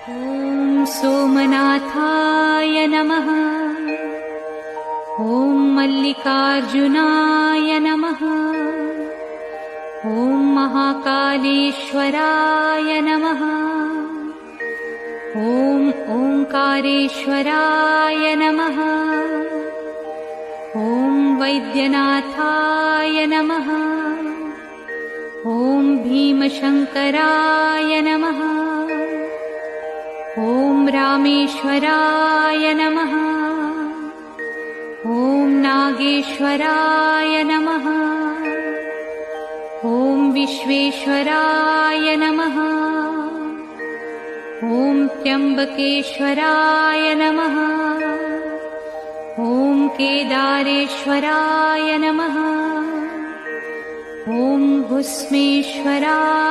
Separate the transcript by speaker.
Speaker 1: ॐ सोमनाथाय नमः। ॐ मल्लिकार्जुनाय नमः। ॐ महाकालेश्वराय नमः। ॐ ओंकारेश्वराय नमः। ॐ वैद्यनाथाय नमः। ॐ भीमशंकराय नमः। ॐ रामेश्वराय नमः। ॐ नागेश्वराय नमः। ॐ विश्वेश्वराय नमः। ॐ त्र्यंबकेश्वराय नमः। ॐ केदारेश्वराय नमः। ॐ भुस्मेश्वराय